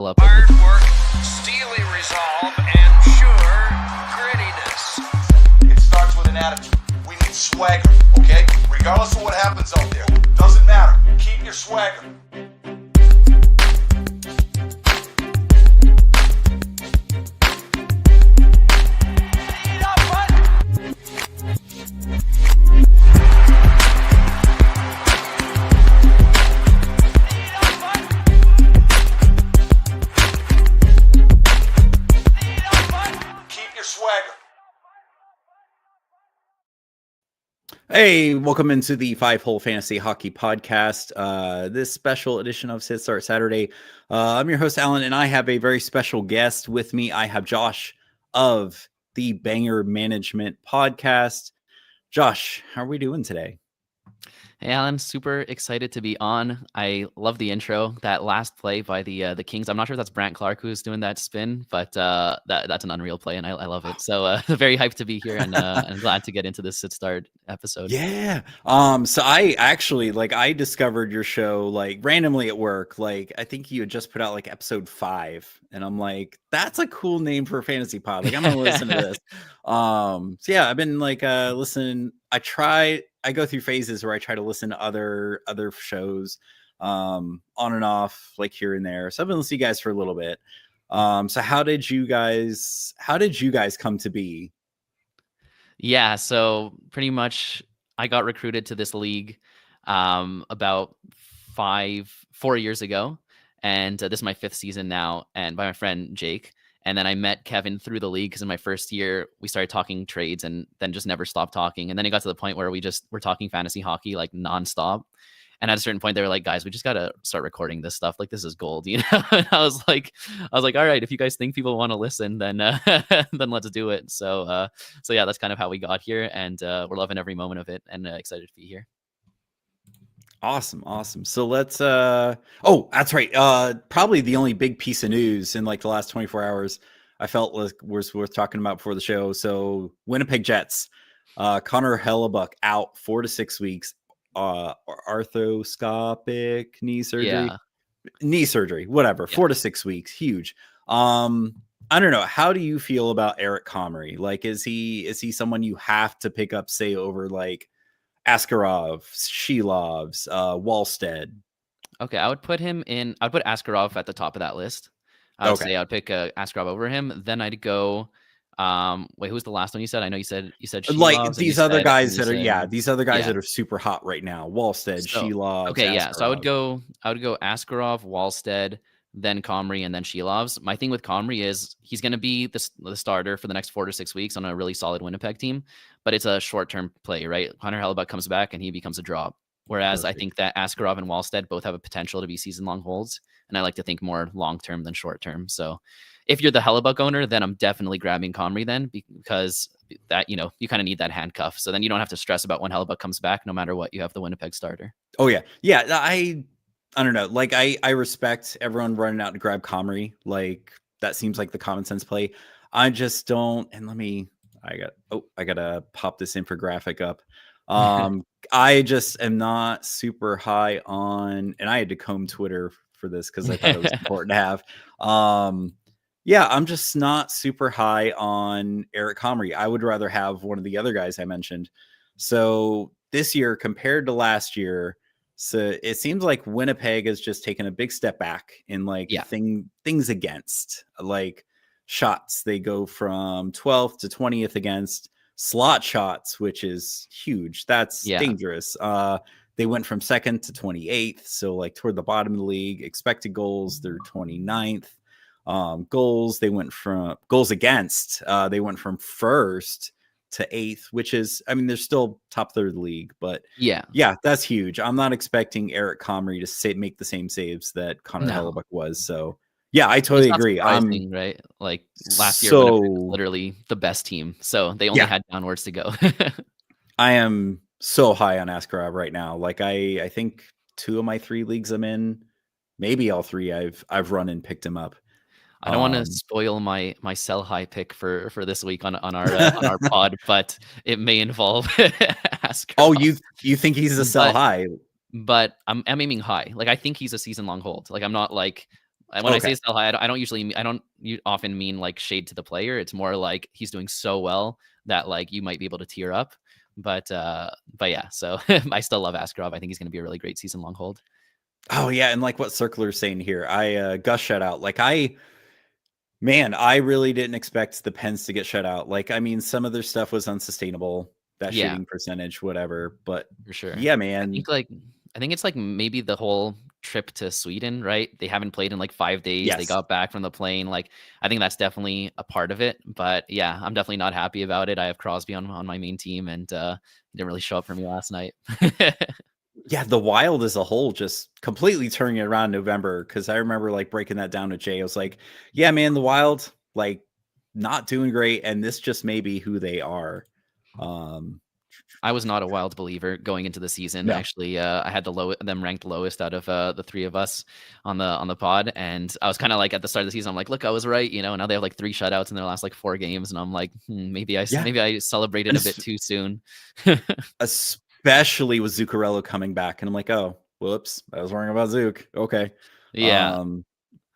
up. Hard work, steely resolve, and sure grittiness. It starts with an attitude. We need swagger, okay? Regardless of what happens out there. Doesn't matter. Keep your swagger. Hey, welcome into the 5-Hole Fantasy Hockey Podcast. This special edition of Sit Start Saturday. I'm your host, Alan, and I have a very special guest with me. I have Josh of the Banger Management Podcast. Josh, how are we doing today? Hey, Alan, super excited to be on. I love the intro. That last play by the Kings. I'm not sure if that's Brandt Clarke who's doing that spin, but that's an unreal play, and I love it. So very hyped to be here, and I'm glad to get into this Sit Start episode. Yeah. So I actually I discovered your show randomly at work. I think you had just put out episode 5, and I'm like, that's a cool name for a fantasy pod. I'm gonna listen to this. So yeah, I've been listening. I go through phases where I try to listen to other shows on and off, here and there. So I've been listening to you guys for a little bit. So how did you guys come to be? Yeah, so pretty much I got recruited to this league about 4 years ago, and this is my 5th season now, and by my friend Jake. And then I met Kevin through the league because in my first year we started talking trades and then just never stopped talking. And then it got to the point where we're talking fantasy hockey nonstop. And at a certain point they were like, guys, we just got to start recording this stuff. This is gold, And I was like, all right, if you guys think people want to listen, then then let's do it. So yeah, that's kind of how we got here, and we're loving every moment of it, and excited to be here. Awesome. So let's that's right. Probably the only big piece of news in the last 24 hours I felt was worth talking about before the show. So Winnipeg Jets, Connor Hellebuyck out 4 to 6 weeks, arthroscopic knee surgery, whatever. Yeah. 4 to 6 weeks, huge. I don't know. How do you feel about Eric Comrie? Is he someone you have to pick up, say, over Askarov, Shelovs, Wallstead? Okay, I would put Askarov at the top of that list. I would say I would pick Askarov over him. Then I'd go. Wait, who's the last one you said? I know you said Shelovs, these other guys that are super hot right now. Wallstead, Shelovs. Okay, Askarov. Yeah. So I would go Askarov, Wallstead, then Comrie, and then Shelovs. My thing with Comrie is he's going to be the starter for the next 4 to 6 weeks on a really solid Winnipeg team, but it's a short-term play, right? Connor Hellebuyck comes back and he becomes a drop. Whereas Perfect. I think that Askarov and Wallstead both have a potential to be season-long holds, and I like to think more long-term than short-term. So if you're the Hellebuyck owner, then I'm definitely grabbing Comrie then, because that, you kind of need that handcuff. So then you don't have to stress about when Hellebuyck comes back, no matter what, you have the Winnipeg starter. Oh, yeah. Yeah, I don't know. I respect everyone running out to grab Comrie. That seems like the common sense play. I just don't. And I gotta pop this infographic up. I just am not super high on, and I had to comb Twitter for this because I thought it was important to have. Yeah, I'm just not super high on Eric Comrie. I would rather have one of the other guys I mentioned. So this year compared to last year, so it seems like Winnipeg has just taken a big step back in things against, shots. They go from 12th to 20th against slot shots, which is huge. That's dangerous. They went from 2nd to 28th, so toward the bottom of the league. Expected goals, they're 29th. Goals, they went from goals against. They went from 1st to 8th, which is, they're still top third of the league, but yeah, that's huge. I'm not expecting Eric Comrie to make the same saves that Connor Hellebuyck was. So yeah, I totally agree. Right? Last year, was literally the best team, so they only had downwards to go. I am so high on Askarov right now. I think 2 of my 3 leagues I'm in, maybe all 3, I've run and picked him up. I don't want to spoil my sell high pick for this week on our pod, but it may involve Askarov. Oh, you think he's a sell high? But I'm aiming high. I think he's a season long hold. I'm not When I say sell high, I don't usually, I don't often mean like shade to the player. It's more like he's doing so well that like you might be able to tear up. But yeah, so I still love Askarov. I think he's going to be a really great season long hold. Oh yeah, and like what Circular's saying here, Gus shut out. Like I really didn't expect the Pens to get shut out. Like, I mean, some of their stuff was unsustainable, that shooting percentage, whatever. But for sure, yeah, man. I think it's like maybe the whole trip to Sweden, right? They haven't played in like 5 days. Yes. They got back from the plane. Like, I think that's definitely a part of it. But yeah, I'm definitely not happy about it. I have Crosby on my main team, and he didn't really show up for me last night. Yeah, the Wild as a whole just completely turning it around in November, because I remember like breaking that down to Jay. I was like, yeah, man, the Wild, like, not doing great, and this just may be who they are. I was not a Wild believer going into the season. No. Actually, I had them ranked lowest out of the three of us on the pod, and I was kind of like at the start of the season, I'm like, look, I was right. You know, now they have like 3 shutouts in their last like 4 games, and I'm like, maybe I celebrated a bit too soon. Especially with Zuccarello coming back, and I'm like, oh, whoops, I was worrying about Zook. Okay, yeah,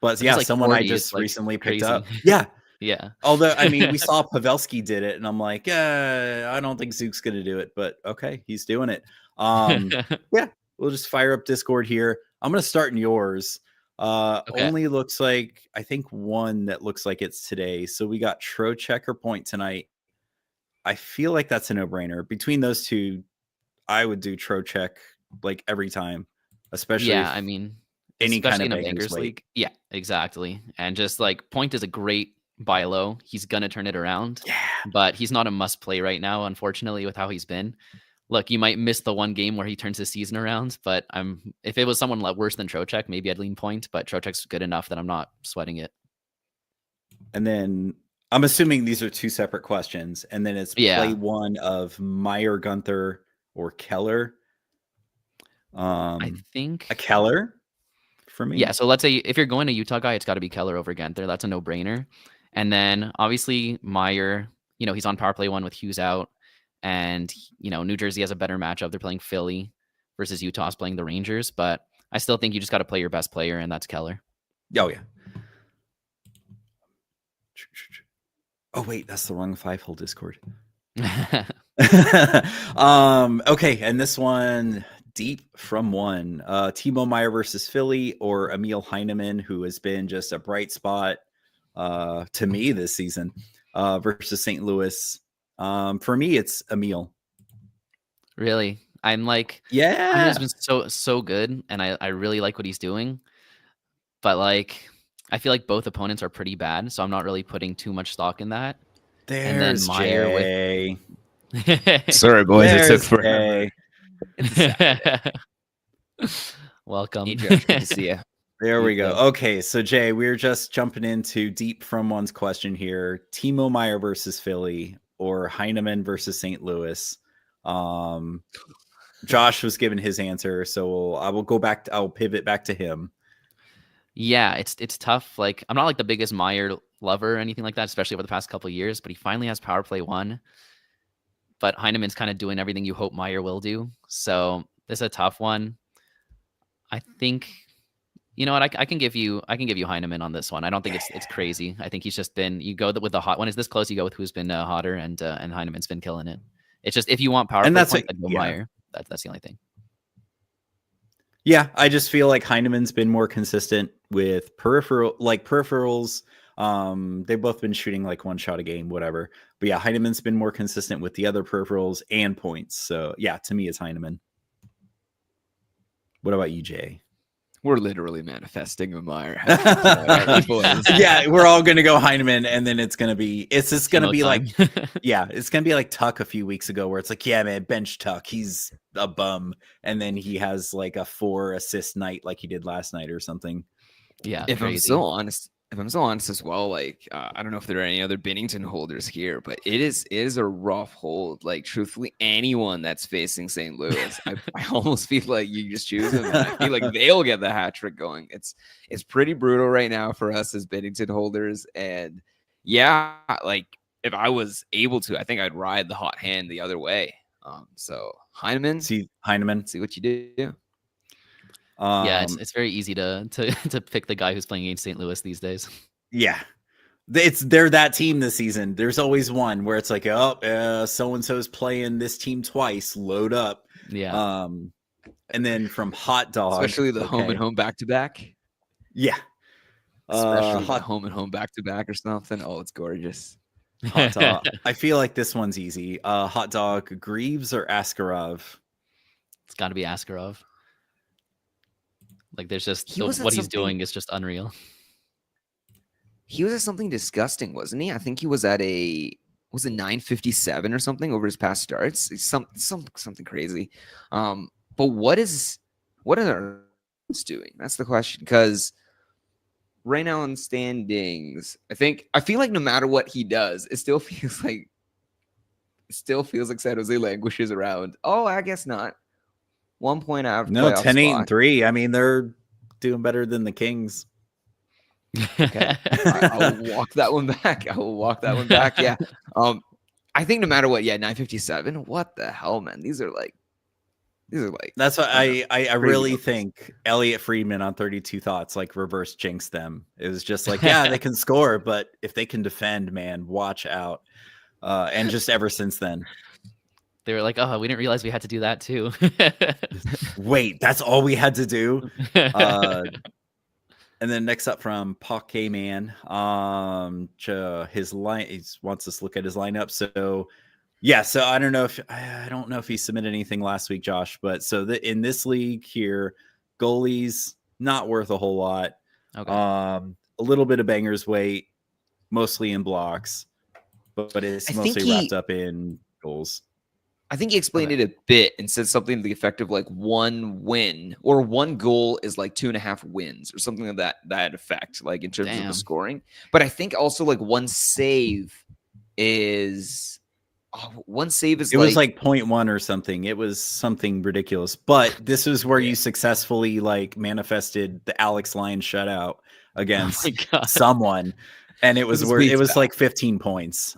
but yeah, like someone 40, I just recently picked up. Yeah. Yeah. Although, I mean, we saw Pavelski did it, and I'm like, I don't think Zook's going to do it, but okay, he's doing it. Yeah, we'll just fire up Discord here. I'm going to start in yours. Okay. Only looks like, I think one that looks like it's today. So we got Trocheck or Point tonight. I feel like that's a no-brainer. Between those two, I would do Trocheck like every time, especially. Yeah, I mean, any kind of in a Bankers League. Yeah, exactly. And just like Point is a great buy low. He's gonna turn it around. Yeah. But he's not a must play right now, unfortunately, with how he's been. Look, you might miss the one game where he turns his season around, but if it was someone worse than Trocheck, maybe I'd lean Point, but Trocheck's good enough that I'm not sweating it. And then I'm assuming these are 2 separate questions, and then it's play one of Meyer, Gunther, or Keller. I think a Keller for me. Yeah, so let's say if you're going to Utah guy, it's got to be Keller over Gunther. That's a no-brainer. And then obviously Meyer, he's on power play 1 with Hughes out, and New Jersey has a better matchup. They're playing Philly versus Utah's playing the Rangers, but I still think you just got to play your best player, and that's Keller. Oh yeah. Oh wait, that's the wrong 5-hole Discord. Okay, and this one deep from one. Timo Meyer versus Philly, or Emil Heineman, who has been just a bright spot to me this season, versus St. Louis. For me, it's Emil. Really? I'm like, yeah, he's been so good, and I really like what he's doing. But like, I feel like both opponents are pretty bad, so I'm not really putting too much stock in that. There's and then Meyer Jay. Sorry, boys, it took forever. Welcome. Hey, Josh, good to see you. There we go. Okay, so Jay, we're just jumping into deep from one's question here. Timo Meyer versus Philly, or Heineman versus St. Louis. Josh was given his answer, so I will go back. I'll pivot back to him. Yeah, it's tough. Like, I'm not like the biggest Meyer lover or anything like that, especially over the past couple of years, but he finally has power play 1. But Heineman's kind of doing everything you hope Meyer will do. So this is a tough one. I think, you know what, I can give you Heineman on this one. I don't think it's crazy. I think he's just been, you go with the hot one. Is this close? You go with who's been hotter, and Heineman's been killing it. It's just, if you want power, and that's like, go Meyer. That's the only thing. Yeah, I just feel like Heineman's been more consistent with peripherals. They've both been shooting like 1 shot a game, whatever. But yeah, Heineman's been more consistent with the other peripherals and points. So yeah, to me, it's Heineman. What about you, Jay? We're literally manifesting a Meyer. Yeah, we're all gonna go Heineman, and then it's gonna be like yeah, it's gonna be like Tuck a few weeks ago, where it's like, yeah, man, bench Tuck, he's a bum, and then he has like a 4 assist night like he did last night or something. Yeah, if I'm so honest as well, like I don't know if there are any other Binnington holders here, but it is a rough hold. Like, truthfully, anyone that's facing St. Louis, I almost feel like you just choose them, and I feel like they'll get the hat trick going. It's pretty brutal right now for us as Binnington holders, and yeah, like if I was able to, I think I'd ride the hot hand the other way. So Heineman, see what you do. Yeah, Um, it's very easy to to pick the guy who's playing against St. Louis these days. yeah, they're that team this season. There's always one where it's like, oh, so and so's playing this team twice. Load up. Yeah. And then from Hot Dog, Especially the home and okay. home back to back. Yeah. Especially the Hot, home and home back to back or something. Oh, it's gorgeous. hot Dog. I feel like this one's easy. Hot Dog, Greaves or Askarov? It's got to be Askarov. Like there's just He was at what he's something- doing is just unreal. He was at something disgusting, wasn't he? I think he was at was it 957 or something over his past starts? It's something crazy. But what are our doing? That's the question. Because right now in standings, I feel like no matter what he does, it still feels like San Jose languishes around. Oh, I guess not. 1 point out of No, playoff 10, 8, spot. and 3. I mean, they're doing better than the Kings. Okay. I will walk that one back. Yeah. I think no matter what, 957. What the hell, man? These are like That's what I really numbers. think Elliot Friedman on 32 Thoughts like reverse jinxed them. It was just like, yeah, they can score, but if they can defend, man, watch out. And just ever since then. They were like, oh, we didn't realize we had to do that too. Wait, that's all we had to do? And then next up from Poke Man, his line, he wants us to look at his lineup. So yeah, so I don't know if he submitted anything last week, Josh, but so in this league here, goalies not worth a whole lot. Okay. A little bit of bangers weight, mostly in blocks, but it's I think mostly wrapped up in goals. I think he explained it a bit and said something to the effect of like 1 win or 1 goal is like 2.5 wins or something of that effect, like in terms of Damn. the scoring. But I think also like 1 save is It was like 0.1 or something. It was something ridiculous. But this is where you successfully like manifested the Alex Lyon shutout against Oh my God. someone. And it was This where week's it was back. like 15 points.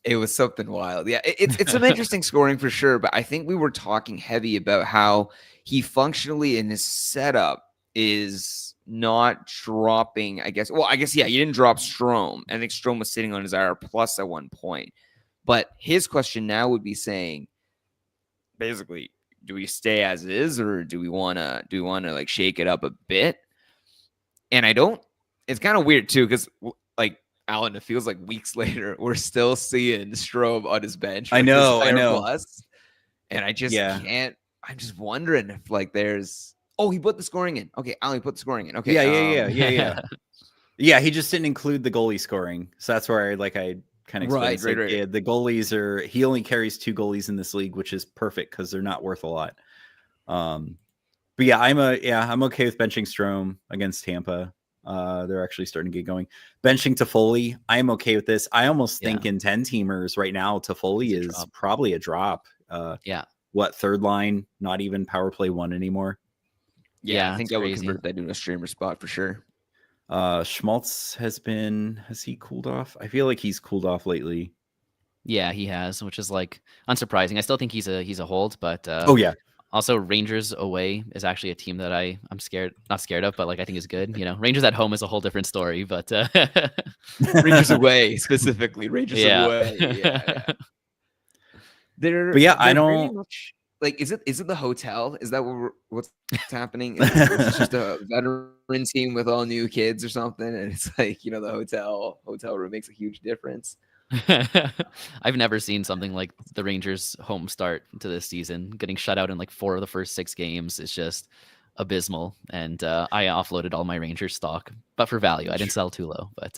It was something wild. Yeah, it's some interesting scoring for sure. But I think we were talking heavy about how he functionally in his setup is not dropping. I guess, yeah, he didn't drop Strome. I think Strome was sitting on his IR plus at one point. But his question now would be saying, basically, do we stay as is, or do we want to like shake it up a bit? And I don't. It's kind of weird too, because like Alan, it feels like weeks later we're still seeing Strome on his bench. I with know, his I IR know. plus, and I just Yeah. can't. I'm just wondering if like there's. Oh, he put the scoring in. Okay, Alan put the scoring in. Okay, Yeah. Yeah, he just didn't include the goalie scoring. So that's where I kind of explained. Right, It's like, right. yeah, the goalies he only carries 2 goalies in this league, which is perfect because they're not worth a lot. But yeah, I'm okay with benching Strome against Tampa. They're actually starting to get going. Benching Toffoli, I'm okay with this. I almost think in 10 teamers right now, Toffoli is probably a drop. What, third line, not even power play 1 anymore. Yeah, I think it's I would crazy. convert that to a streamer spot for sure. Schmaltz has he cooled off? I feel like he's cooled off lately. Yeah, he has, which is like unsurprising. I still think he's a hold, but Oh yeah. Also, Rangers away is actually a team that I'm not scared of, but like I think is good. You know, Rangers at home is a whole different story, but Rangers away specifically. Rangers Yeah. away. Yeah. But yeah, I they're very don't- much- like. Is it the hotel? Is that what's happening? Is it just a veteran team with all new kids or something? And it's like the hotel room makes a huge difference. I've never seen something like the Rangers' home start to this season. Getting shut out in like 4 of the first 6 games is just abysmal. And I offloaded all my Rangers stock, but for value. I didn't sell too low, but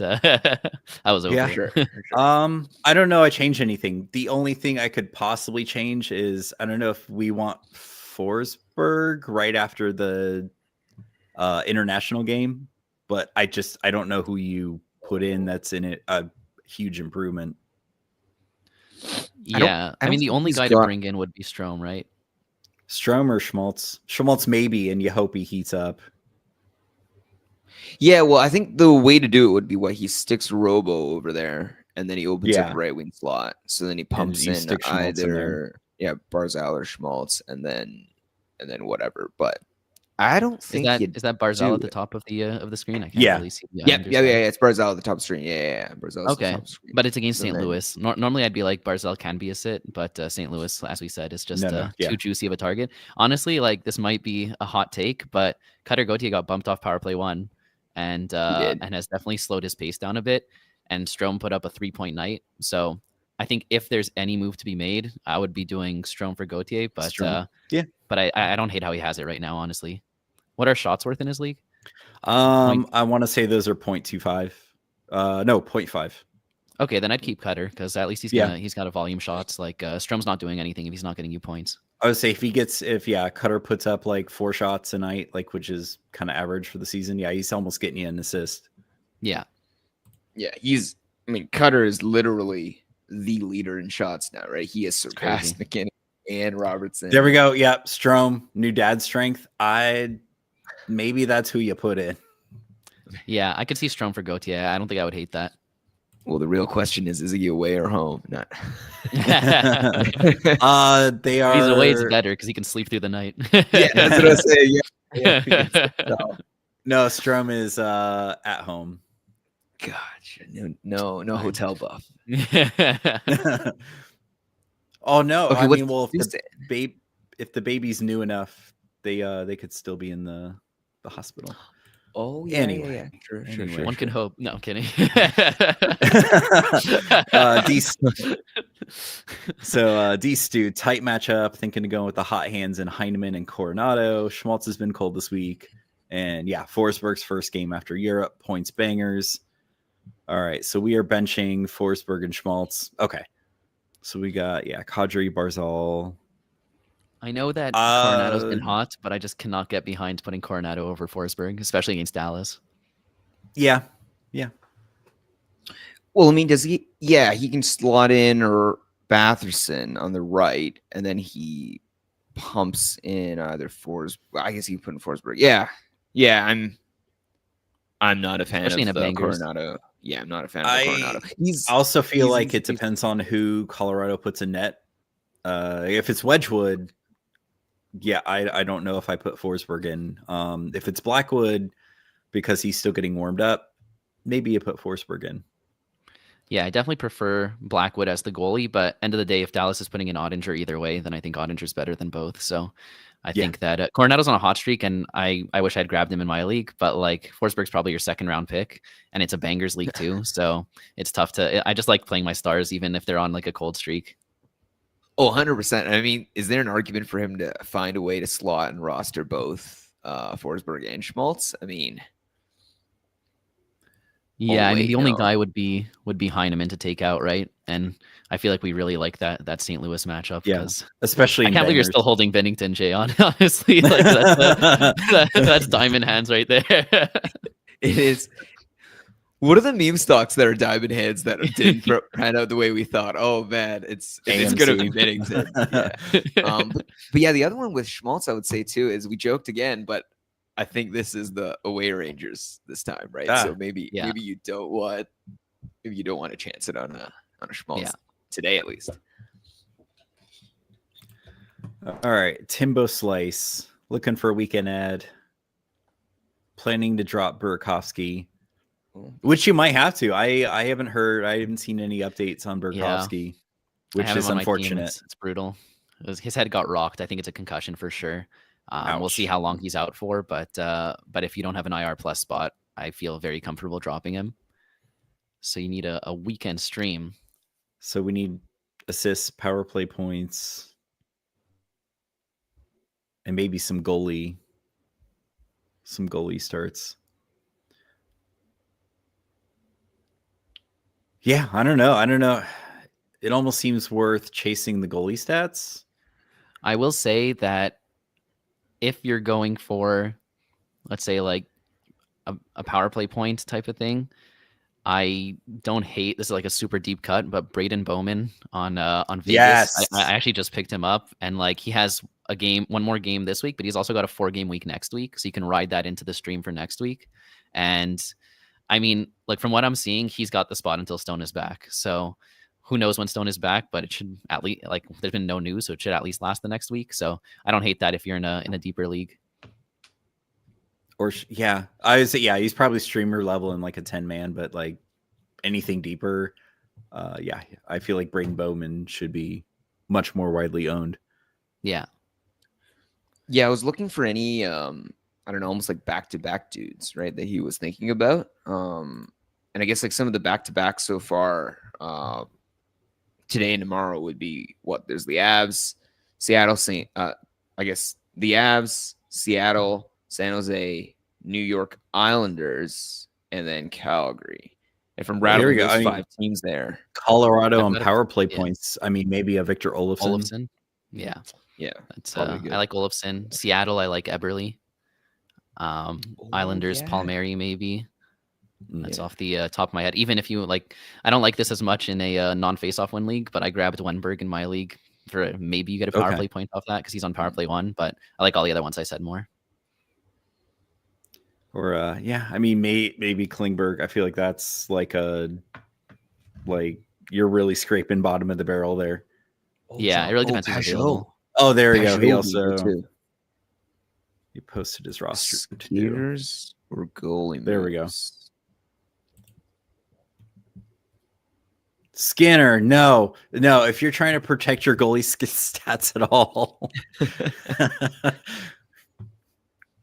I was over. Yeah, it. Sure. I don't know. I changed anything. The only thing I could possibly change is I don't know if we want Forsberg right after the international game, but I don't know who you put in that's in it. A huge improvement. Yeah, I don't mean the think only he's guy to got- bring in would be Strome, right? Strome or Schmaltz? Schmaltz maybe, and you hope he heats up. Yeah, well, I think the way to do it would be he sticks Robo over there, and then he opens up Yeah. the right wing slot. So then he pumps you in stick Schmaltz in there. either Barzal or Schmaltz, and then whatever. But I don't Is think that you is that Barzal do. at the top of the screen? I can't Yeah. really see the Yeah, Islanders yeah, guy. yeah. It's Barzal at the top screen. Yeah. Barzal's Okay, the top screen. but it's against So St. then- Louis. Normally, I'd be like Barzal can be a sit, but St. Louis, as we said, is just No, yeah. too juicy of a target. Honestly, like this might be a hot take, but Cutter Gauthier got bumped off power play 1, and did. has definitely slowed his pace down a bit. And Strome put up a 3-point night, so I think if there's any move to be made, I would be doing Strome for Gauthier. But Strome. Yeah. but I don't hate how he has it right now. Honestly, what are shots worth in his league? I want to say those are 0.25. No, 0.5. Okay, then I'd keep Cutter because at least he's got a volume shots. Like Strome's not doing anything if he's not getting you points. I would say if Cutter puts up like 4 shots a night, like which is kind of average for the season, yeah, he's almost getting you an assist. Yeah. Yeah, Cutter is literally the leader in shots now, right? He has surpassed McKinnon and Robertson. There we go. Yep, Strome, new dad strength. Maybe that's who you put in. Yeah, I could see Strome for Gauthier. I don't think I would hate that. Well, the real question is he away or home? Not. They are. He's away, it's better because he can sleep through the night. Yeah, that's what I was saying. Yeah. No, Strome is at home. Gotcha. No hotel buff. Oh no! Okay, I what's mean, well, the- if the baby's new enough, they could still be in the hospital. Oh yeah. Anyway. Yeah. Sure. Anyway. One can hope. No, I'm kidding. D Stu, tight matchup. Thinking to go with the hot hands in Heineman and Coronado. Schmaltz has been cold this week, and yeah, Forsberg's first game after Europe. Points bangers. All right, so we are benching Forsberg and Schmaltz. Okay, so we got Kadri, Barzal. I know that Coronado's been hot, but I just cannot get behind putting Coronado over Forsberg, especially against Dallas. Yeah. Well, I mean, does he? Yeah, he can slot in or Batherson on the right, and then he pumps in either Forsberg. I guess he can put in Forsberg. Yeah. I'm not a fan Especially in of a the bangers. Coronado. Yeah, I'm not a fan of the Coronado. I also feel like it he's- depends on who Colorado puts in net. If it's Wedgwood, I don't know if I put Forsberg in. If it's Blackwood, because he's still getting warmed up, maybe you put Forsberg in. Yeah, I definitely prefer Blackwood as the goalie, but end of the day, if Dallas is putting in Ottinger either way, then I think Ottinger's better than both. So I think that Coronado's on a hot streak, and I wish I'd grabbed him in my league, but like Forsberg's probably your second round pick, and it's a bangers league too. So it's tough to. I just like playing my stars, even if they're on like a cold streak. Oh, 100%. I mean, is there an argument for him to find a way to slot and roster both Forsberg and Schmaltz? I mean, Yeah, I mean wait, the only no. guy would be Heineman to take out, right? And I feel like we really like that St. Louis matchup. Yeah, because especially I in can't believe you're bangers. still holding Bennington, Jay, on. Honestly, like that's diamond hands right there. it is. What are the meme stocks that are diamond heads that didn't pan out the way we thought? Oh man, it's gonna be AMC. Bennington. Yeah. But yeah, the other one with Schmaltz, I would say too, is we joked again, but I think this is the away Rangers this time, right? So maybe you don't want to chance it on a Schmaltz today at least. All right, Timbo Slice looking for a weekend ad. Planning to drop Burakovsky, which you might have to. I haven't heard. I haven't seen any updates on Burakovsky, I which have is him on my team. unfortunate. It's brutal. His head got rocked. I think it's a concussion for sure. We'll Ouch. see how long he's out for, but if you don't have an IR plus spot, I feel very comfortable dropping him. So you need a weekend stream. So we need assists, power play points, and maybe some goalie starts. Yeah, I don't know. It almost seems worth chasing the goalie stats. I will say that if you're going for, let's say, like a power play point type of thing, I don't hate this is like a super deep cut, but Braden Bowman on Vegas. Yes. I actually just picked him up, and like he has one more game this week, but he's also got a 4-game week next week, so you can ride that into the stream for next week. And I mean, like from what I'm seeing, he's got the spot until Stone is back. So who knows when Stone is back, but it should at least, like, there's been no news, so it should at least last the next week. So I don't hate that if you're in a deeper league. Or yeah, I would say he's probably streamer level in like a 10-man, but like anything deeper, yeah, I feel like Braden Bowman should be much more widely owned. Yeah. Yeah, I was looking for any I don't know, almost like back-to-back dudes, right, that he was thinking about. And I guess like some of the back-to-backs so far, today and tomorrow would be what? There's the Avs, Seattle, I guess the Avs, Seattle, San Jose, New York Islanders, and then Calgary. If I'm There we rattling go. those I 5 mean, teams there, Colorado I've on got a- power play yeah. points. I mean, maybe a Victor Olofsson. Olofsson. Yeah. yeah, That's probably good. I like Olofsson. Seattle, I like Eberle. Islanders, yeah. Palmieri, maybe. That's Yeah. off the top of my head. Even if you like, I don't like this as much in a non-face-off win league, but I grabbed Wenberg in my league for maybe you get a power Okay. play point off that because he's on power play 1. But I like all the other ones I said more. Or yeah, I mean, maybe Klingberg. I feel like that's like you're really scraping bottom of the barrel there. Yeah, it really depends who's available. Oh, there we go. Peugeot He would be good also too. he posted his roster too. Skeeters or goalie. There we go. moves? Skinner, no. If you're trying to protect your goalie stats at all,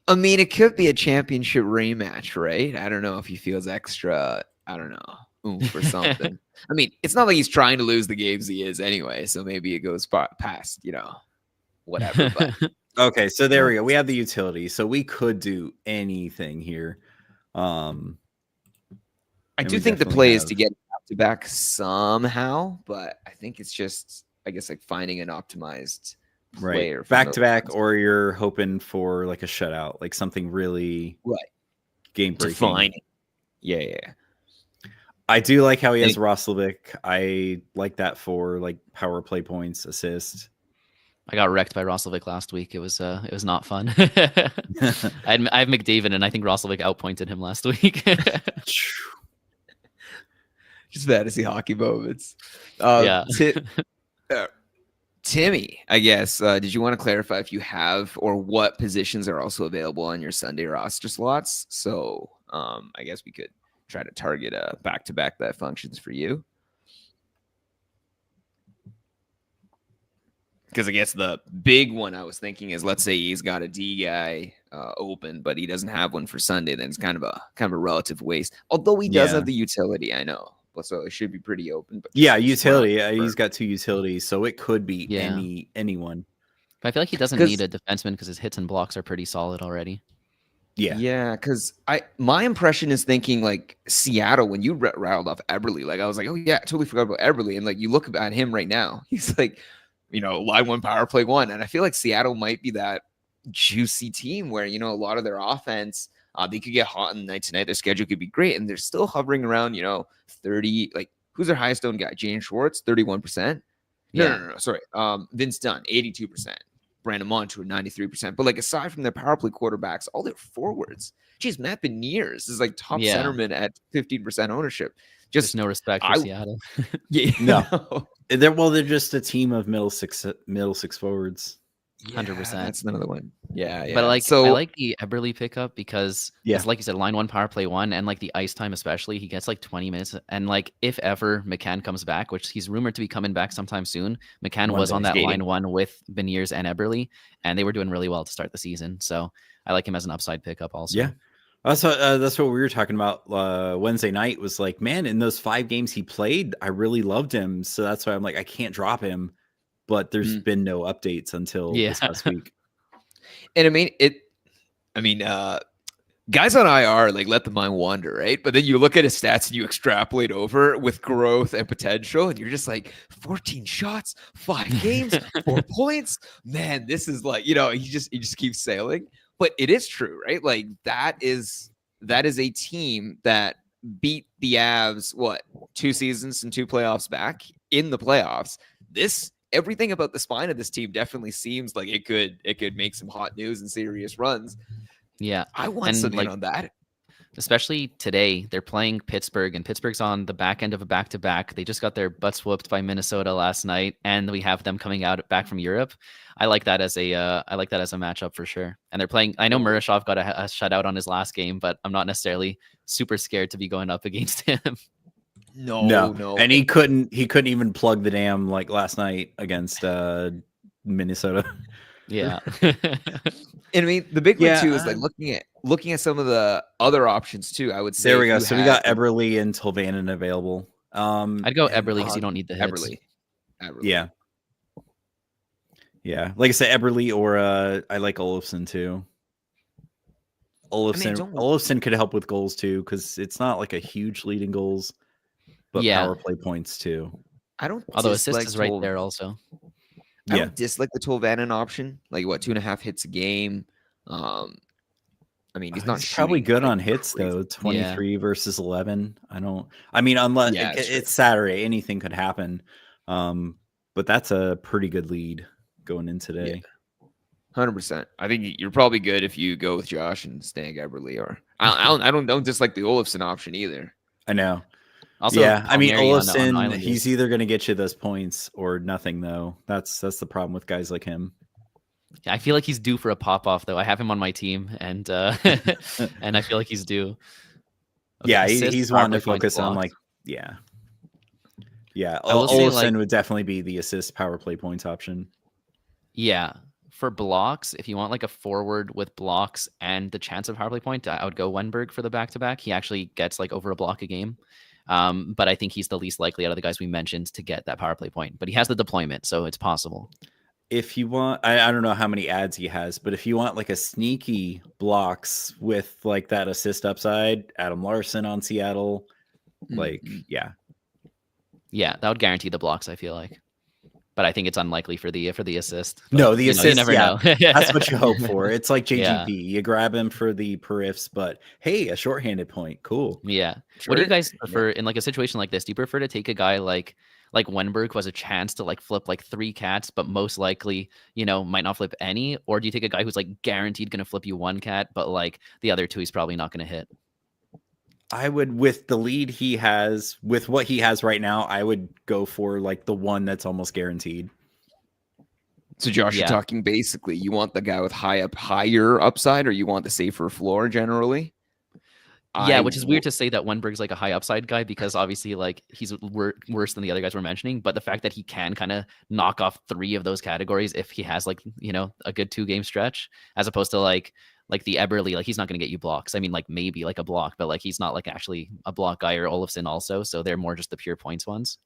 I mean, it could be a championship rematch, right? I don't know if he feels extra, I don't know, oomph or something. I mean, it's not like he's trying to lose the games he is anyway, so maybe it goes past, whatever. But okay. So there we go. We have the utility, so we could do anything here. I And do we think the definitely play is have- to get back somehow, but I think it's just, I guess, like finding an optimized player right from back those to back, ones. or you're hoping for like a shutout, like something really Right. game breaking. Defining. Yeah. I do like how he has Think- Roslovic. I like that for like power play points, assist. I got wrecked by Roslovic last week. It was not fun. I have McDavid, and I think Roslovic outpointed him last week. Just fantasy hockey moments. Yeah. Timmy, I guess, did you want to clarify if you have or what positions are also available on your Sunday roster slots? So I guess we could try to target a back-to-back that functions for you. Because I guess the big one I was thinking is, let's say he's got a D guy open, but he doesn't have one for Sunday. Then it's kind of a relative waste. Although he does Yeah. have the utility, I know, but so it should be pretty open. But Yeah, just not utility. for- He's got 2 utilities, so it could be Yeah. anyone. But I feel like he doesn't 'Cause- need a defenseman because his hits and blocks are pretty solid already. Yeah. Because my impression is thinking like Seattle when you rattled off Eberle, like I was like, oh yeah, I totally forgot about Eberle, and like you look at him right now, he's like, line 1, power play 1, and I feel like Seattle might be that juicy team where a lot of their offense, they could get hot in night tonight. Their schedule could be great, and they're still hovering around 30. Like who's their highest owned guy? James Schwartz, 31%. No, sorry, Vince Dunn, 82%. Brandon Montour, 93%. But like aside from their power play quarterbacks, all their forwards. Geez, Matt Beniers is like top Yeah. centerman at 15% ownership. Just no respect for I- Seattle. Yeah, No. They're just a team of middle six forwards. 100%. That's another one. Yeah. But I so like the Eberle pickup because it's like you said, line 1, power play 1, and like the ice time especially, he gets like 20 minutes. And like if ever McCann comes back, which he's rumored to be coming back sometime soon, McCann was on that skating. line 1 with Beniers and Eberle, and they were doing really well to start the season. So I like him as an upside pickup also. Yeah. That's what we were talking about Wednesday night. Was like, man, in those 5 games he played, I really loved him. So that's why I'm like, I can't drop him. But there's been no updates until this past week. And guys on IR like let the mind wander, right? But then you look at his stats and you extrapolate over with growth and potential, and you're just like 14 shots, 5 games, 4 points. Man, this is like, he just keeps sailing. But it is true, right? Like that is a team that beat the Avs 2 seasons and 2 playoffs back in the playoffs. Everything about the spine of this team definitely seems like it could make some hot news and serious runs. Yeah. I want And, some in like, on that. especially today. They're playing Pittsburgh, and Pittsburgh's on the back end of a back-to-back. They just got their butts whooped by Minnesota last night, and we have them coming out back from Europe. I like that as a matchup for sure. And they're playing. I know Murashov got a shutout on his last game, but I'm not necessarily super scared to be going up against him. No. And he couldn't even plug the dam like last night against Minnesota. Yeah. And I mean, the big Yeah, one too is like looking at some of the other options too. I would say There we if go. you So we had got Eberle and Tolvanen available. I'd go and Eberle because you don't need the hits. Eberle. Yeah. Yeah. Like I said, Eberle or I like Olofsson too. Olofsson could help with goals too, because it's not like a huge lead in goals, but power play points too. I don't. Although assist dislike is right there also. I don't dislike the Tolvanen option. Like what, 2.5 hits a game. I mean, he's not probably shooting good like on hits crazy. though. 23 versus 11. Unless it's Saturday, anything could happen. But that's a pretty good lead going in today. 100%. I think you're probably good if you go with Josh and Stan Eberle, or I don't dislike the Olofsson option either. I know. Also, Palmieri on Olofsson, Islanders. he's either going to get you those points or nothing, though. That's the problem with guys like him. I feel like he's due for a pop off, though. I have him on my team, and and I feel like he's due. He's wanting to focus on yeah. Olofsson would definitely be the assist power play points option. Yeah, for blocks, if you want like a forward with blocks and the chance of power play point, I would go Wenberg for the back-to-back. He actually gets like over a block a game. But I think he's the least likely out of the guys we mentioned to get that power play point. But he has the deployment, so it's possible. If you want, I don't know how many ads he has, but if you want like a sneaky blocks with like that assist upside, Adam Larson on Seattle, yeah, that would guarantee the blocks, I feel like. But I think it's unlikely for the assist. But, no, the assist, you never know. That's what you hope for. It's like JGP. Yeah. You grab him for the periffs, but hey, a shorthanded point. Cool. Yeah. Sure. What do you guys prefer in like a situation like this? Do you prefer to take a guy like Wenberg, who has a chance to like flip like 3 cats, but most likely, might not flip any? Or do you take a guy who's like guaranteed going to flip you 1 cat, but like the other 2 he's probably not going to hit? I would, with the lead he has, with what he has right now, I would go for like the one that's almost guaranteed. So Josh, you're talking basically, you want the guy with higher upside, or you want the safer floor generally? Yeah, which is weird to say that Wenberg's like a high upside guy, because obviously like he's worse than the other guys we're mentioning. But the fact that he can kind of knock off 3 of those categories if he has like, a good 2-game stretch, as opposed to like the Eberle, like he's not going to get you blocks. I mean, like maybe like a block, but like he's not like actually a block guy, or Olofsson also. So they're more just the pure points ones.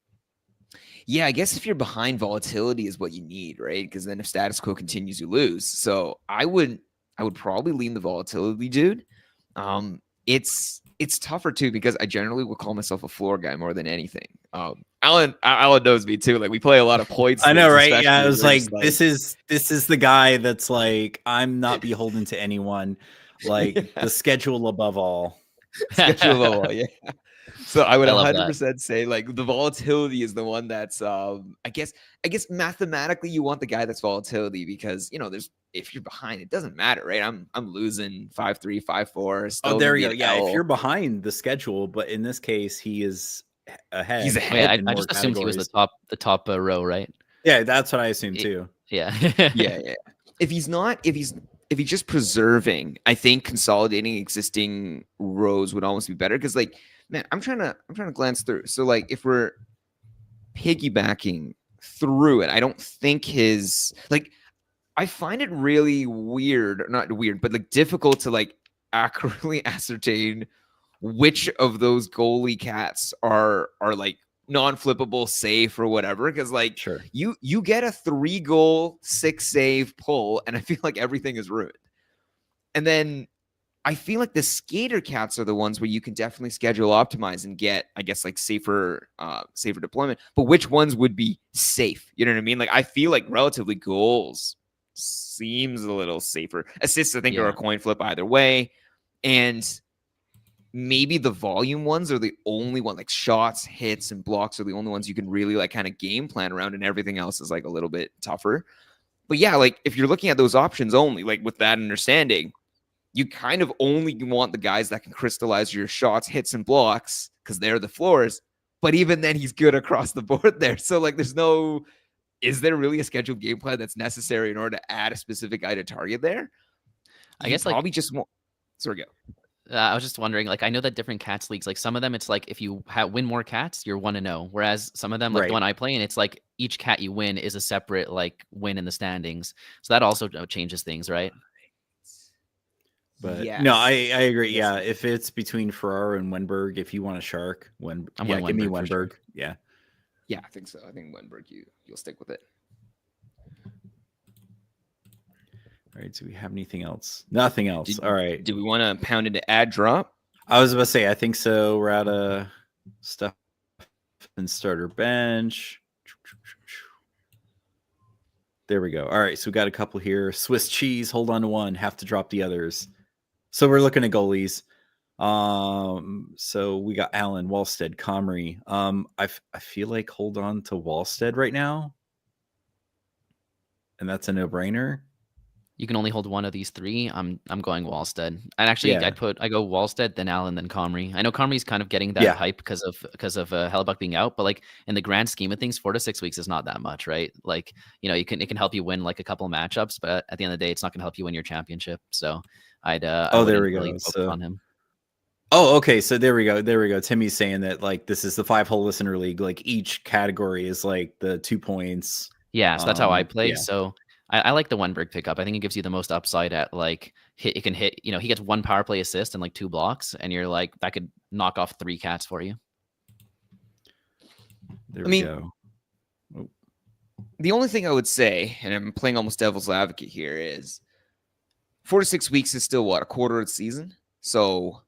Yeah, I guess if you're behind, volatility is what you need, right? Because then if status quo continues, you lose. So I would probably lean the volatility dude. It's tougher too, because I generally will call myself a floor guy more than anything. Alan knows me too. Like we play a lot of points. I know, right? Yeah, I was like, this is the guy that's like, I'm not beholden to anyone. Like the schedule above all. Schedule above all, yeah. So I would 100% that. say like the volatility is the one that's I guess mathematically you want the guy that's volatility, because there's, if you're behind, it doesn't matter, right? I'm losing 5-3, 5-4. Oh, there you go. Yeah, if you're behind the schedule, but in this case he is ahead. He's ahead. I just assumed he was the top row, right? Yeah, that's what I assumed too. Yeah. yeah. If he's just preserving, I think consolidating existing rows would almost be better, because like, man, I'm trying to glance through. So like if we're piggybacking through it, I don't think I find it really weird, not weird, but like difficult to like accurately ascertain which of those goalie cats are like non-flippable, safe, or whatever. Because like sure, you get a 3-goal, 6-save pull, and I feel like everything is ruined. And then I feel like the skater cats are the ones where you can definitely schedule optimize and get, I guess, like safer deployment. But which ones would be safe? You know what I mean? Like I feel like relatively goals seems a little safer. Assists, I think, are a coin flip either way. And maybe the volume ones are the only one, like shots, hits, and blocks are the only ones you can really like kind of game plan around, and everything else is like a little bit tougher. But yeah, like if you're looking at those options only, like with that understanding, you kind of only want the guys that can crystallize your shots, hits, and blocks because they're the floors. But even then, he's good across the board there. So, like, is there really a scheduled game plan that's necessary in order to add a specific guy to target there? I guess, probably just won't. Sorry, go. I was just wondering, like, I know that different cats leagues, like some of them, it's like if you win more cats, you're 1-0. Whereas some of them, like the one I play in, it's like each cat you win is a separate like win in the standings. So that also changes things, right? But Yes. no, I agree. Yeah, if it's between Ferraro and Wenberg, if you want a shark, I'm give going me Wenberg for sure. Wenberg. Yeah. Yeah, I think so. I think Wenberg, you'll stick with it. All right. Do we have anything else? Nothing else. All right. Do we want to pound into add drop? I was about to say, I think so. We're out of stuff and starter bench. There we go. All right. So we got a couple here. Swiss cheese. Hold on to one. Have to drop the others. So we're looking at goalies. So we got Allen, Wallstead, Comrie. I feel like hold on to Wallstead right now. And that's a no-brainer. You can only hold one of these three. I'm going Wallstead. And actually, Yeah. I go Wallstead, then Allen, then Comrie. I know Comrie's kind of getting that hype because of Hellebuck being out, but like in the grand scheme of things, 4 to 6 weeks is not that much, right? Like, you know, it can help you win like a couple matchups, but at the end of the day, it's not going to help you win your championship. So I there we go. really focus on him. Oh, okay. So there we go. There we go. Timmy's saying that like this is the 5-hole listener league. Like each category is like the 2 points. Yeah, so that's how I play. Yeah. So I like the Wenberg pickup. I think it gives you the most upside at like it can hit, you know, he gets 1 power play assist and like 2 blocks, and you're like that could knock off 3 cats for you. There we go. The only thing I would say, and I'm playing almost devil's advocate here, is 4 to 6 weeks is still what, a quarter of the season? So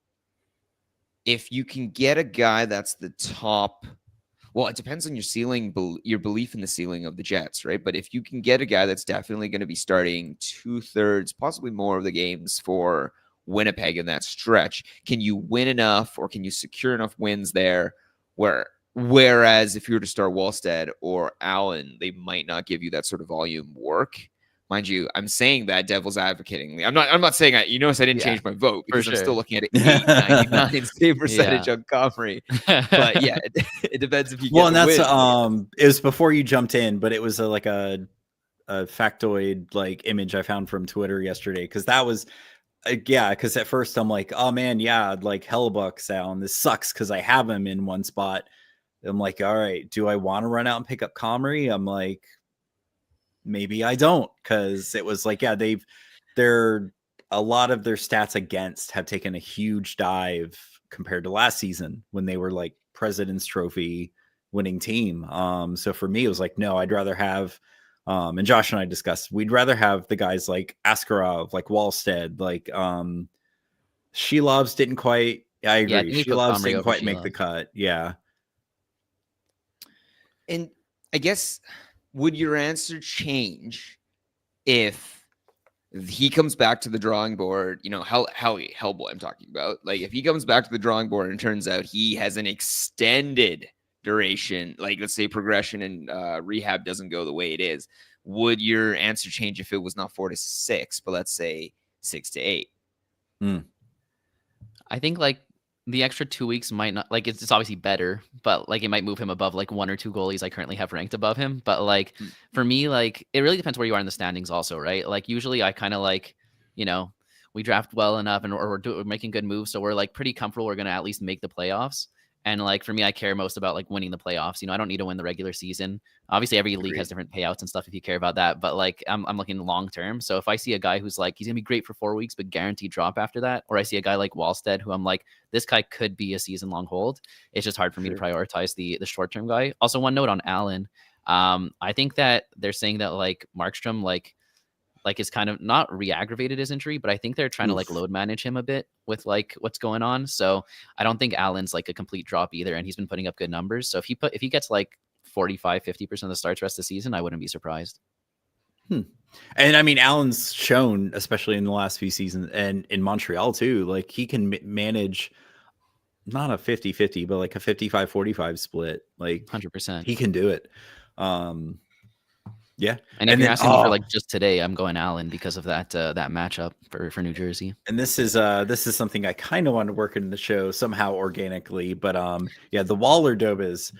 if you can get a guy that's the top, well, it depends on your ceiling, your belief in the ceiling of the Jets, right? But if you can get a guy that's definitely going to be starting 2/3, possibly more of the games for Winnipeg in that stretch, can you win enough or can you secure enough wins there whereas if you were to start Wallstead or Allen, they might not give you that sort of volume work. Mind you, I'm saying that devil's advocating. I'm not saying you notice I didn't change my vote because I'm still looking at it 8.99 save percentage on Comrie. But yeah, it depends if you get well, and that's win. It was before you jumped in, but it was like a factoid like image I found from Twitter yesterday because that was because at first I'm like, oh man, yeah, like Hellebuck sound. This sucks because I have him in one spot. I'm like, all right, do I want to run out and pick up Comrie? I'm like, maybe I don't, because it was like, yeah, they're a lot of their stats against have taken a huge dive compared to last season when they were like President's Trophy winning team. So for me, it was like, no, I'd rather have, and Josh and I discussed, we'd rather have the guys like Askarov, like Wallstead, like Shelovs didn't quite. I agree. Shelovs didn't quite make the cut. Yeah. And I guess, would your answer change if he comes back to the drawing board? You know, Hellboy I'm talking about. Like, if he comes back to the drawing board and turns out he has an extended duration, like let's say progression and rehab doesn't go the way it is, would your answer change if it was not 4 to 6, but let's say 6 to 8? I think like the extra 2 weeks might not, like it's obviously better, but like it might move him above like 1 or 2 goalies I currently have ranked above him. But like for me, like it really depends where you are in the standings also, right? Like usually I kind of like, you know, we draft well enough and we're making good moves, so we're like pretty comfortable we're going to at least make the playoffs. And like for me, I care most about like winning the playoffs. You know, I don't need to win the regular season. Obviously, every league has different payouts and stuff if you care about that. But like I'm looking long term. So if I see a guy who's like he's gonna be great for 4 weeks, but guaranteed drop after that, or I see a guy like Wallstead who I'm like, this guy could be a season long hold, it's just hard for me to prioritize the short term guy. Also, one note on Allen. I think that they're saying that like Markstrom like is kind of not re-aggravated his injury, but I think they're trying to like load manage him a bit with like what's going on. So I don't think Allen's like a complete drop either. And he's been putting up good numbers. So if he gets like 45-50% of the starts rest of the season, I wouldn't be surprised. And I mean, Allen's shown, especially in the last few seasons and in Montreal too, like he can manage not a 50-50, but like a 55-45 split. Like 100%. he can do it. Yeah. And if And you're then- asking me for oh. like just today, I'm going Allen because of that that matchup for New Jersey. And this is something I kind of want to work in the show somehow organically, but yeah, the Waller Dobas,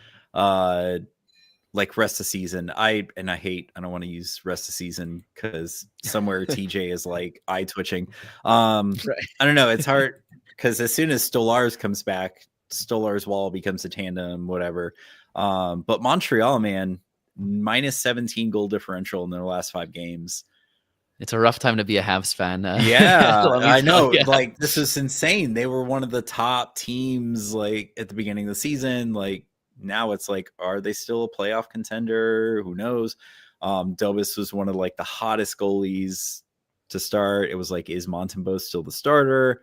like rest of season. I don't want to use rest of season because somewhere TJ is like eye twitching. Right. I don't know. It's hard because as soon as Stolarz comes back, Stolarz Wall becomes a tandem, whatever. But Montreal, man, minus 17 goal differential in their last 5 games. It's a rough time to be a Habs fan. Yeah, let me I tell know. ya. Like, this is insane. They were one of the top teams, like, at the beginning of the season. Like, now it's like, are they still a playoff contender? Who knows? Dobas was one of, like, the hottest goalies to start. It was like, is Montembeault still the starter?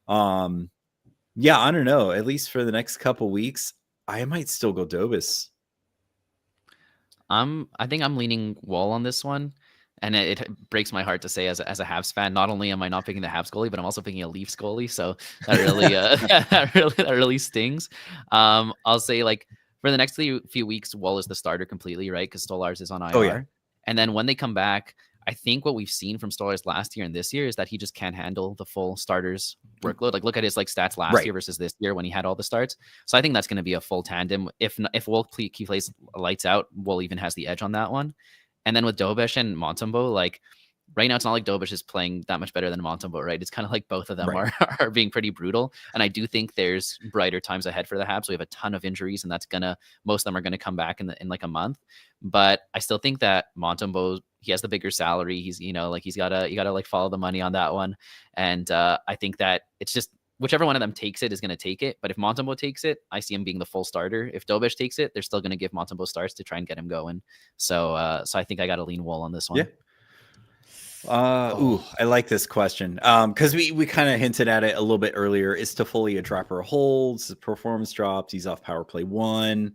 Yeah, I don't know. At least for the next couple weeks, I might still go Dobas. I think I'm leaning Wall on this one. And it breaks my heart to say, as a Habs fan, not only am I not picking the Habs goalie, but I'm also picking a Leafs goalie. So that really, that really stings. I'll say, like, for the next few weeks, Wall is the starter completely, right? Because Stolarz is on IR. Oh, yeah. And then when they come back, I think what we've seen from Stolarz last year and this year is that he just can't handle the full starters workload. Like, look at his like stats last year versus this year when he had all the starts. So I think that's going to be a full tandem. If Woll plays lights out, Woll even has the edge on that one. And then with Dobes and Montembeault, like right now, it's not like Dobes is playing that much better than Montembeault, right? It's kind of like both of them are being pretty brutal. And I do think there's brighter times ahead for the Habs. We have a ton of injuries, and most of them are gonna come back in like a month. But I still think that Montembeault, he has the bigger salary. He's you gotta like follow the money on that one. And I think that it's just whichever one of them takes it is going to take it. But if Montembeault takes it, I see him being the full starter. If Dobes takes it, they're still going to give Montembeault starts to try and get him going. So I think I got to lean Woll on this one. Yeah. Ooh, I like this question. Because we kind of hinted at it a little bit earlier. Is Toffoli a drop or a hold? His performance drops. He's off power play 1.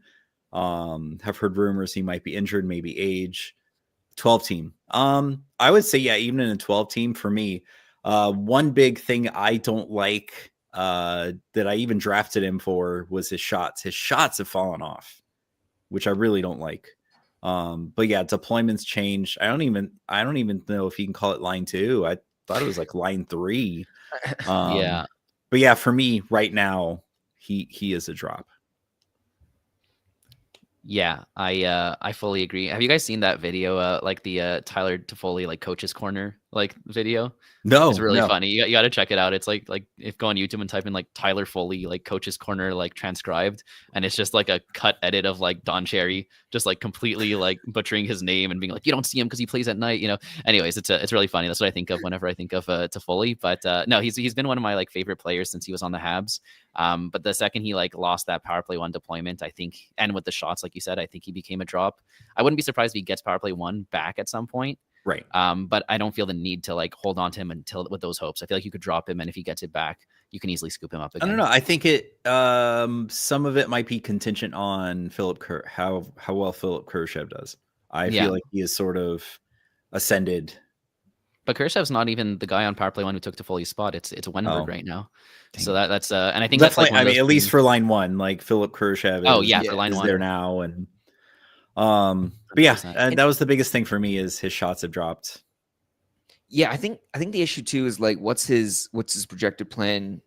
Have heard rumors he might be injured, maybe age. 12 team. I would say, yeah, even in a 12 team for me. One big thing I don't like that I even drafted him for was his shots. His shots have fallen off, which I really don't like. But yeah, deployments changed. I don't even know if you can call it line 2. I thought it was like line 3. Yeah. But yeah, for me right now, he is a drop. Yeah, I fully agree. Have you guys seen that video? Like the Tyler Toffoli like coach's corner like video? No, it's really funny. You got to check it out. It's like if go on YouTube and type in like Tyler Foley like coach's corner like transcribed, and it's just like a cut edit of like Don Cherry just like completely like butchering his name and being like, you don't see him because he plays at night, you know. Anyways, it's really funny. That's what I think of whenever I think of Toffoli. But no, he's been one of my like favorite players since he was on the Habs. But the second he like lost that power play 1 deployment, I think, and with the shots, like you said, I think he became a drop. I wouldn't be surprised if he gets power play 1 back at some point. Right. But I don't feel the need to like hold on to him until with those hopes. I feel like you could drop him, and if he gets it back, you can easily scoop him up again. I don't know. I think it some of it might be contingent on how well Philip Kurashev does. I feel like he is sort of ascended. But Kurashev's not even the guy on power play 1 who took Toffoli's spot. It's Wenberg right now. Dang. So that's and I think that's like I mean, at least for line 1, like Philip Kurashev. For line 1 there now, and but yeah, and that was the biggest thing for me is his shots have dropped. Yeah, I think the issue too is like what's his projected plan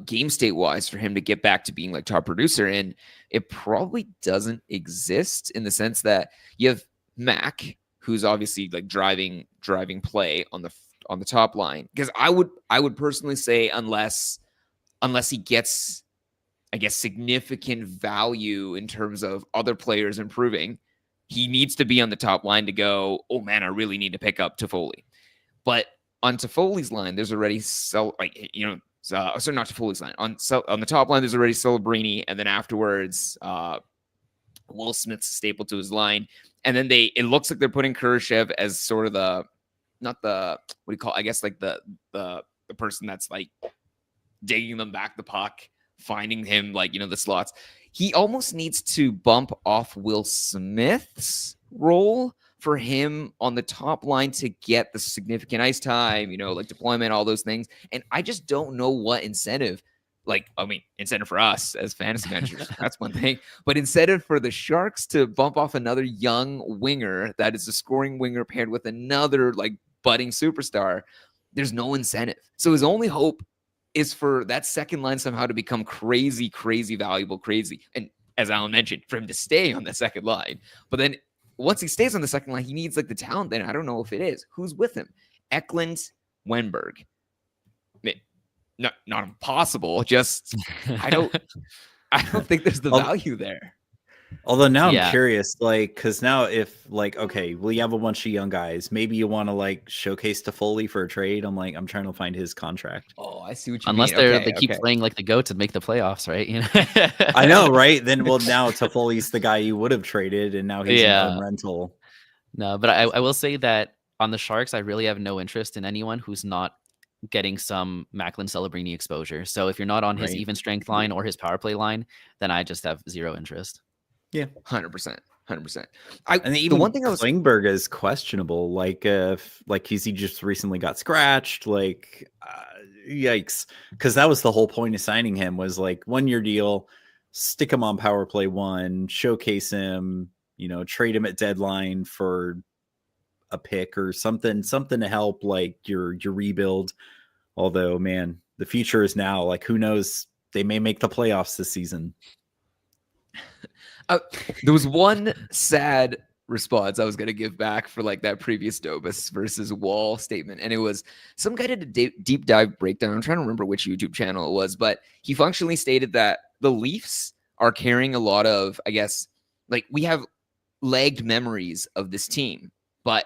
game state wise for him to get back to being like top producer, and it probably doesn't exist in the sense that you have Mac, who's obviously like driving play on the top line, because I would personally say unless he gets, I guess, significant value in terms of other players improving, he needs to be on the top line to go, oh man, I really need to pick up Toffoli. But on Toffoli's line, there's already sorry, not Toffoli's line. On the top line, there's already Celebrini, and then afterwards, Will Smith's staple to his line. And then it looks like they're putting Kurashev as sort of the person that's like digging them back the puck, finding him like, the slots. He almost needs to bump off Will Smith's role for him on the top line to get the significant ice time, like deployment, all those things. And I just don't know what incentive Like, I mean, incentive for us as fantasy managers, that's one thing. But incentive for the Sharks to bump off another young winger that is a scoring winger paired with another like budding superstar, there's no incentive. So his only hope is for that second line somehow to become crazy, crazy valuable, crazy. And as Alan mentioned, for him to stay on the second line. But then once he stays on the second line, he needs like the talent. Then I don't know if it is. Who's with him? Eklund, Wenberg. Not impossible. Just I don't think there's the value there. Although now Yeah. I'm curious, like, because now if like, okay, well, you have a bunch of young guys, maybe you want to like showcase Toffoli for a trade. I'm trying to find his contract. Oh, I see what you Unless mean. they keep playing like the goat to make the playoffs, right? You know? I know, right? Then well, now Toffoli's the guy you would have traded, and now he's Yeah. in rental. No, but I will say that on the Sharks, I really have no interest in anyone who's not getting some Macklin Celebrini exposure. So if you're not on his Right. even strength line or his power play line, then I just have zero interest. 100%. And even one thing Klingberg is questionable. Like if like he just recently got scratched. Like yikes! Because that was the whole point of signing him was like 1-year deal, stick him on power play 1, showcase him. You know, trade him at deadline for a pick or something to help like your rebuild. Although, man, the future is now. Like, who knows? They may make the playoffs this season. There was one sad response I was going to give back for like that previous Dobus versus Wall statement. And it was some guy did a deep dive breakdown. I'm trying to remember which YouTube channel it was, but he functionally stated that the Leafs are carrying a lot of, I guess, like we have lagged memories of this team. But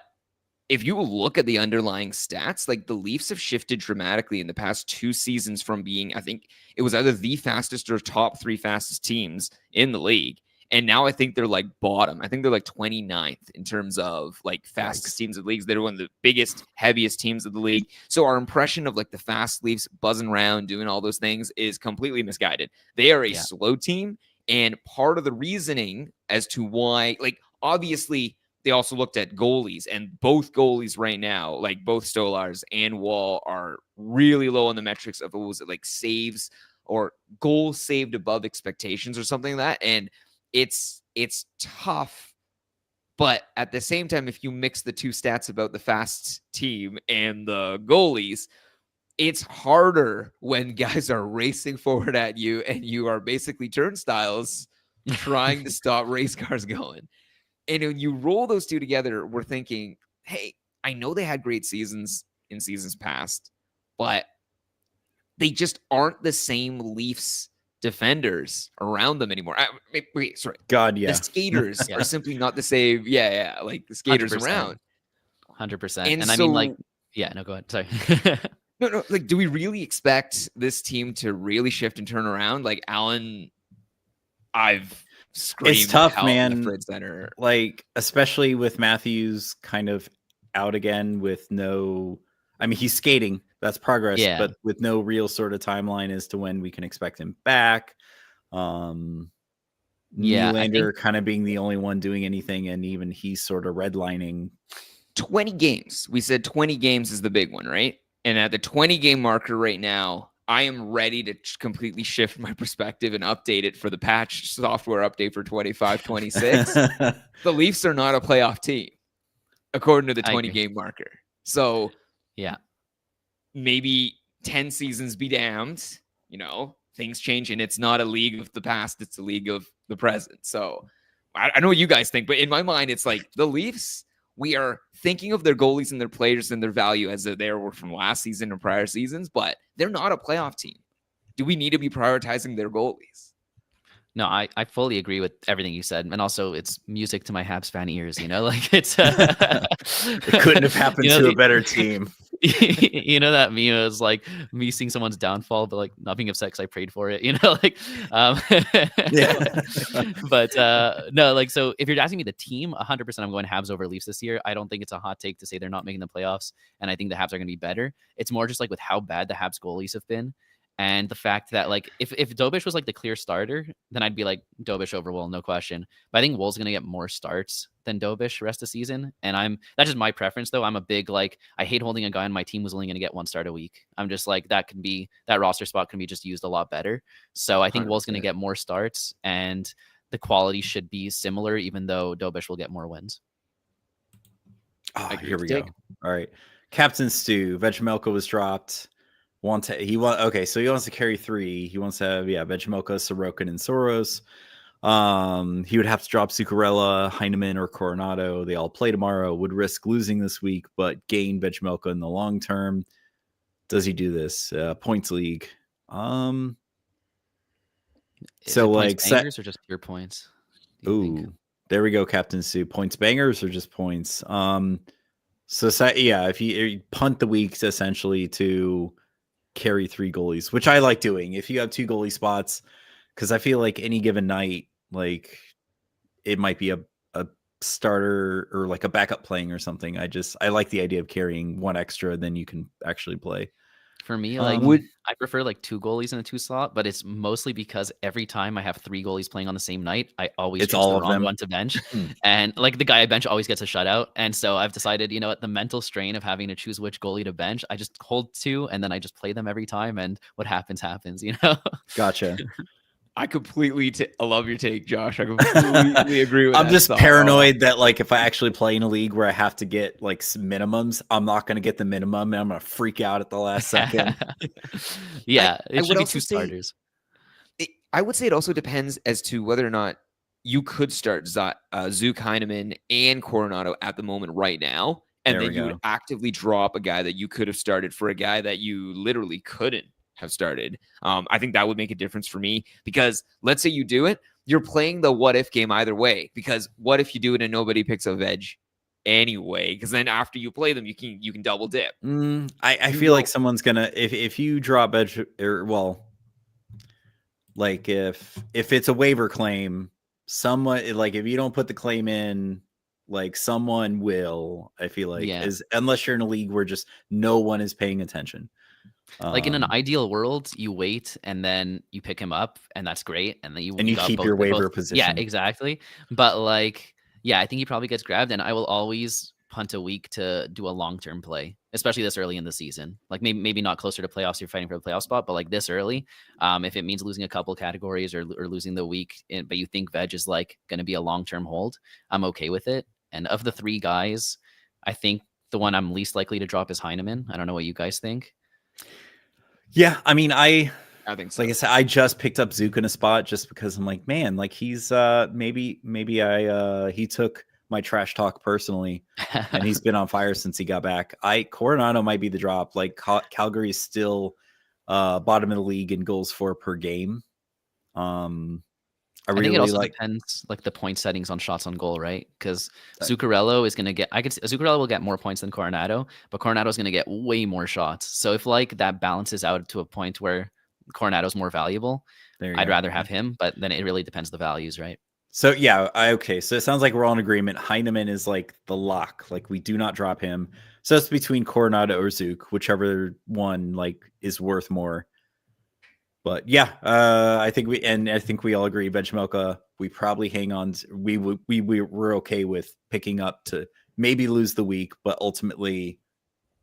if you look at the underlying stats, like the Leafs have shifted dramatically in the past 2 seasons from being, I think it was either the fastest or top 3 fastest teams in the league. And now I think they're like bottom. I think they're like 29th in terms of like fastest teams of the leagues. They're one of the biggest, heaviest teams of the league. So our impression of like the fast Leafs buzzing around, doing all those things is completely misguided. They are a slow team. And part of the reasoning as to why, like obviously they also looked at goalies, and both goalies right now, like both Stolars and Wall, are really low on the metrics of, what was it, like saves or goals saved above expectations or something like that. And it's tough, but at the same time, if you mix the two stats about the fast team and the goalies, it's harder when guys are racing forward at you and you are basically turnstiles trying to stop race cars going. And when you roll those two together, we're thinking, hey, I know they had great seasons in seasons past, but they just aren't the same Leafs defenders around them anymore. Wait, sorry. God, yeah. The skaters are simply not the same. Yeah. Like the skaters 100%. around. 100%. And I so, mean, like, yeah, no, go ahead. Sorry. No. Like, do we really expect this team to really shift and turn around? Like, Alan, I've screamed. It's tough, out man. left, right, center. Like, especially with Matthews kind of out again with no, I mean, he's skating. That's progress, but with no real sort of timeline as to when we can expect him back. Nylander kind of being the only one doing anything, and even he's sort of redlining. 20 games. We said 20 games is the big one, right? And at the 20-game marker right now, I am ready to completely shift my perspective and update it for the patch software update for 25-26. The Leafs are not a playoff team, according to the 20-game marker. So, yeah, maybe 10 seasons be damned. You know, things change, and it's not a league of the past; it's a league of the present. So, I know what you guys think, but in my mind, it's like the Leafs. We are thinking of their goalies and their players and their value as they were from last season or prior seasons, but they're not a playoff team. Do we need to be prioritizing their goalies? No, I fully agree with everything you said. And also it's music to my Habs fan ears, you know, like it's it couldn't have happened to a better team. You know, that meme is like me seeing someone's downfall, but like not being upset because I prayed for it, you know, like but no, like, so if you're asking me the team, 100% I'm going Habs over Leafs this year. I don't think it's a hot take to say they're not making the playoffs, and I think the Habs are going to be better. It's more just like with how bad the Habs goalies have been. And the fact that like if Dobish was like the clear starter, then I'd be like Dobish over Wool, no question. But I think Wool's gonna get more starts than Dobish the rest of the season. And that's just my preference though. I'm a big like I hate holding a guy on my team who's only gonna get one start a week. I'm just like that roster spot can be just used a lot better. So I think Wool's gonna 100%. get more starts and the quality should be similar, even though Dobish will get more wins. Oh, agree here with we go. Dick. All right. Captain Stu, Vegemelka was dropped. Okay, so he wants to carry 3. He wants to have Vegemelka, Sorokin, and Soros. He would have to drop Zuccarello, Heineman, or Coronado. They all play tomorrow. Would risk losing this week, but gain Vegemelka in the long term. Does he do this? Points league. Is So it like points bangers or just pure points? Do you think? Ooh, there we go, Captain Stu. Points bangers or just points? If you punt the weeks essentially to carry 3 goalies, which I like doing. If you have 2 goalie spots, because I feel like any given night, like it might be a starter or like a backup playing or something. I like the idea of carrying 1 extra than you can actually play. For me, like I prefer like 2 goalies in a 2 slot, but it's mostly because every time I have 3 goalies playing on the same night, I always It's choose all the of wrong them. one to bench. And like the guy I bench always gets a shutout. And so I've decided, you know what, the mental strain of having to choose which goalie to bench, I just hold 2 and then I just play them every time. And what happens, you know? Gotcha. I completely I love your take, Josh. I completely agree with I'm that just thought. paranoid that like if I actually play in a league where I have to get like minimums, I'm not going to get the minimum and I'm going to freak out at the last second. Yeah, I it should would be also 2 say- starters. I would say it also depends as to whether or not you could start Zook, Heineman, and Coronado at the moment right now, and There then we you go. would actively drop a guy that you could have started for a guy that you literally couldn't have started. I think that would make a difference for me because let's say you do it, you're playing the what if game either way. Because what if you do it and nobody picks a veg anyway? Because then after you play them, you can double dip. I You feel like will- someone's gonna if you drop edge or well, like if it's a waiver claim, someone like if you don't put the claim in, like someone will. I feel like is unless you're in a league where just no one is paying attention. Like in an ideal world, you wait and then you pick him up, and that's great. And then you you got keep both- your both- waiver position. Yeah, exactly. But like, yeah, I think he probably gets grabbed, and I will always punt a week to do a long-term play, especially this early in the season. Like maybe not closer to playoffs, you're fighting for the playoff spot, but like this early, if it means losing a couple categories or losing the week, but you think veg is like going to be a long-term hold, I'm okay with it. And of the 3 guys, I think the one I'm least likely to drop is Heineman. I don't know what you guys think. Yeah, I mean, I think so. like I said, I just picked up Zook in a spot just because I'm like, man, like he's maybe he took my trash talk personally, and he's been on fire since he got back. Coronado might be the drop. Like Calgary is still bottom of the league in goals for per game. I think it also depends, like the point settings on shots on goal, right? Because Zuccarello is going to get, Zuccarello will get more points than Coronado, but Coronado is going to get way more shots. So if like that balances out to a point where Coronado's more valuable, I'd rather have him. But then it really depends the values, right? So yeah, okay. So it sounds like we're all in agreement. Heineman is like the lock. Like we do not drop him. So it's between Coronado or Zook, whichever one like is worth more. But yeah, I think we all agree. Vegemelka, we probably hang on. We're okay with picking up to maybe lose the week, but ultimately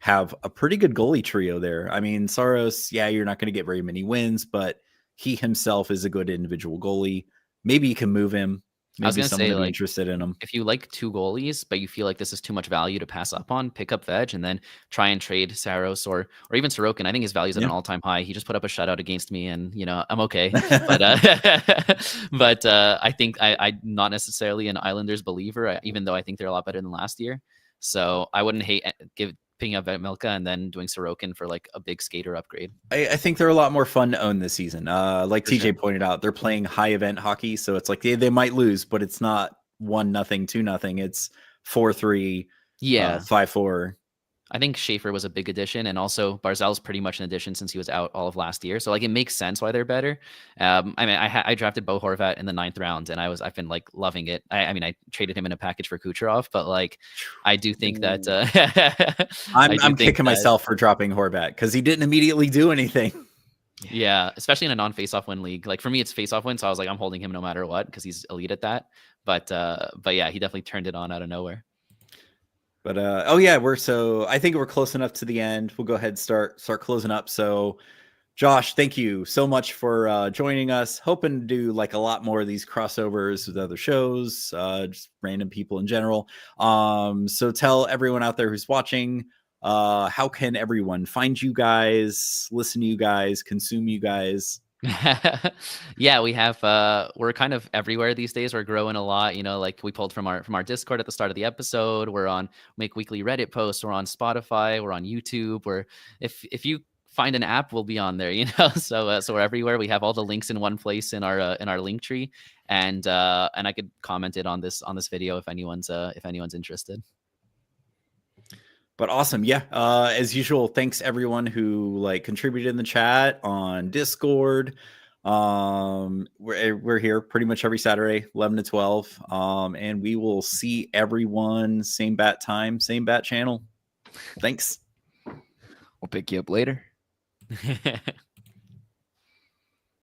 have a pretty good goalie trio there. I mean, Saros, yeah, you're not going to get very many wins, but he himself is a good individual goalie. Maybe you can move him. Maybe I was going to say, like, interested in him. If you like 2 goalies, but you feel like this is too much value to pass up on, pick up Veg and then try and trade Saros or even Sorokin. I think his value is at an all-time high. He just put up a shutout against me, and you know I'm okay. But I think I'm not necessarily an Islanders believer, even though I think they're a lot better than last year. So I wouldn't hate picking up Vegemelka and then doing Sorokin for like a big skater upgrade. I think they're a lot more fun to own this season. Like For TJ pointed out, they're playing high event hockey, so it's like they might lose, but it's not 1-0, 2-0. It's 4-3, 5-4. I think Schaefer was a big addition, and also Barzal's pretty much an addition since he was out all of last year. So like it makes sense why they're better. I mean, I drafted Bo Horvat in the 9th round, and I've been like loving it. I mean, I traded him in a package for Kucherov, but like I do think that I'm kicking myself for dropping Horvat because he didn't immediately do anything. Yeah, especially in a non-face-off win league. Like for me, it's face-off win, so I was like, I'm holding him no matter what because he's elite at that. But yeah, he definitely turned it on out of nowhere. But oh yeah, I think we're close enough to the end. We'll go ahead and start closing up. So Josh, thank you so much for joining us. Hoping to do like a lot more of these crossovers with other shows, just random people in general. So tell everyone out there who's watching, how can everyone find you guys, listen to you guys, consume you guys? Yeah, we have we're kind of everywhere these days. We're growing a lot, like we pulled from our Discord at the start of the episode. We're on Make Weekly Reddit posts, we're on Spotify, we're on YouTube. We're if you find an app, we'll be on there, so we're everywhere. We have all the links in one place in our link tree, and I could comment it on this video if anyone's interested. But awesome. Yeah. As usual, thanks everyone who like contributed in the chat on Discord. We're here pretty much every Saturday, 11 to 12. And we will see everyone same bat time, same bat channel. Thanks. We'll pick you up later.